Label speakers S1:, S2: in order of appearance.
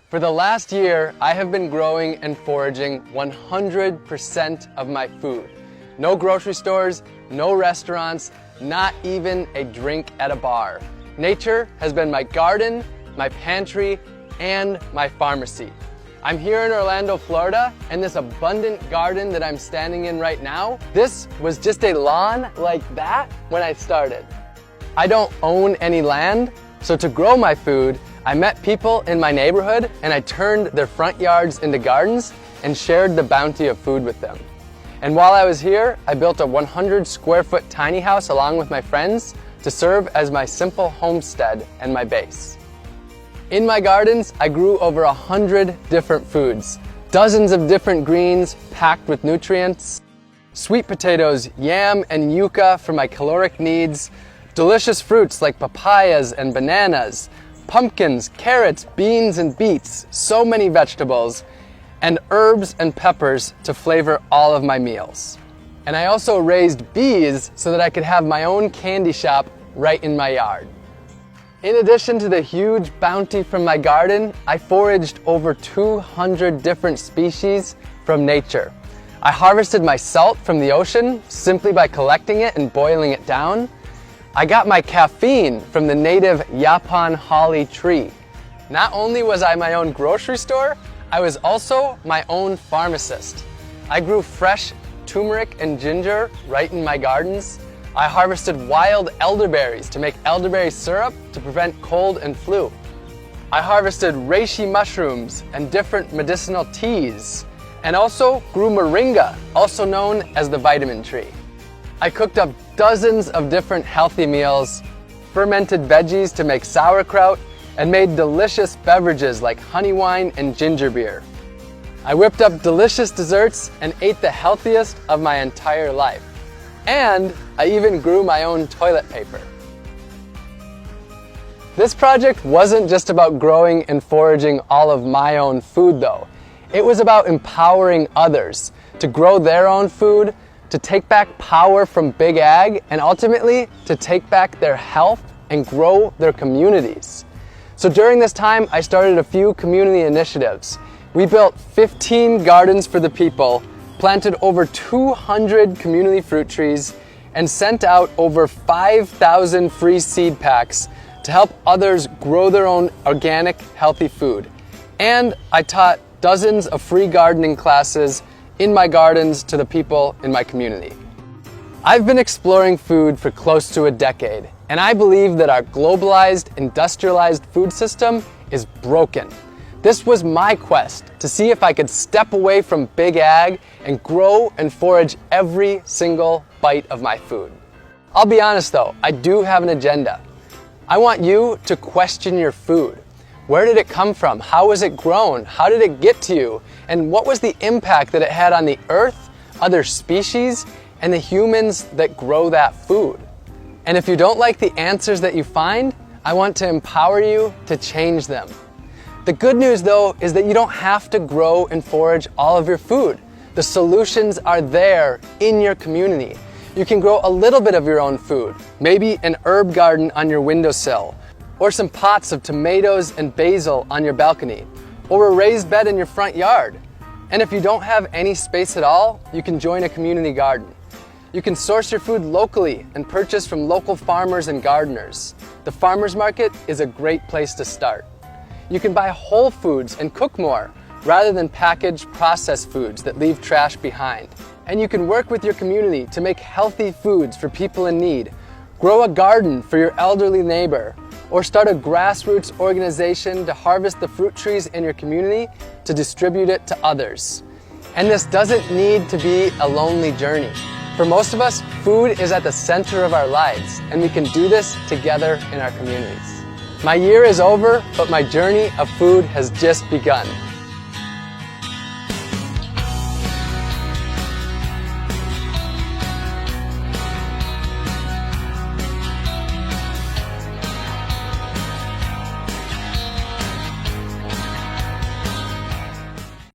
S1: For the last year, I have been growing and foraging 100% of my food. No grocery stores, no restaurants, not even a drink at a bar. Nature has been my garden, my pantry, and my pharmacy. I'm here in Orlando, Florida, and this abundant garden that I'm standing in right now, this was just a lawn like that when I started. I don't own any land, so to grow my food, I met people in my neighborhood and I turned their front yards into gardens and shared the bounty of food with them. And while I was here, I built a 100 square foot tiny house along with my friends to serve as my simple homestead and my base. In my gardens, I grew over 100 different foods, dozens of different greens packed with nutrients, sweet potatoes, yam, and yucca for my caloric needs, delicious fruits like papayas and bananas, pumpkins, carrots, beans, and beets, so many vegetables, and herbs and peppers to flavor all of my meals. And I also raised bees so that I could have my own candy shop right in my yard. In addition to the huge bounty from my garden, I foraged over 200 different species from nature. I harvested my salt from the ocean simply by collecting it and boiling it down. I got my caffeine from the native Yaupon holly tree. Not only was I my own grocery store, I was also my own pharmacist. I grew fresh turmeric and ginger right in my gardens. I harvested wild elderberries to make elderberry syrup to prevent cold and flu. I harvested reishi mushrooms and different medicinal teas, and also grew moringa, also known as the vitamin tree. I cooked up dozens of different healthy meals, fermented veggies to make sauerkraut, and made delicious beverages like honey wine and ginger beer. I whipped up delicious desserts and ate the healthiest of my entire life. And I even grew my own toilet paper. This project wasn't just about growing and foraging all of my own food though. It was about empowering others to grow their own food, to take back power from big ag, and ultimately to take back their health and grow their communities. So during this time, I started a few community initiatives. We built 15 gardens for the people, planted over 200 community fruit trees, and sent out over 5,000 free seed packs to help others grow their own organic, healthy food. And I taught dozens of free gardening classes in my gardens to the people in my community. I've been exploring food for close to a decade, and I believe that our globalized, industrialized food system is broken. This was my quest to see if I could step away from big ag and grow and forage every single bite of my food. I'll be honest though, I do have an agenda. I want you to question your food. Where did it come from? How was it grown? How did it get to you? And what was the impact that it had on the earth, other species, and the humans that grow that food? And if you don't like the answers that you find, I want to empower you to change them. The good news though is that you don't have to grow and forage all of your food. The solutions are there in your community. You can grow a little bit of your own food, maybe an herb garden on your windowsill, or some pots of tomatoes and basil on your balcony, or a raised bed in your front yard. And if you don't have any space at all, you can join a community garden. You can source your food locally and purchase from local farmers and gardeners. The farmers market is a great place to start. You can buy whole foods and cook more, rather than packaged processed foods that leave trash behind. And you can work with your community to make healthy foods for people in need. Grow a garden for your elderly neighbor, or start a grassroots organization to harvest the fruit trees in your community to distribute it to others. And this doesn't need to be a lonely journey. For most of us, food is at the center of our lives, and we can do this together in our communities. My year is over, but my journey of food has just begun.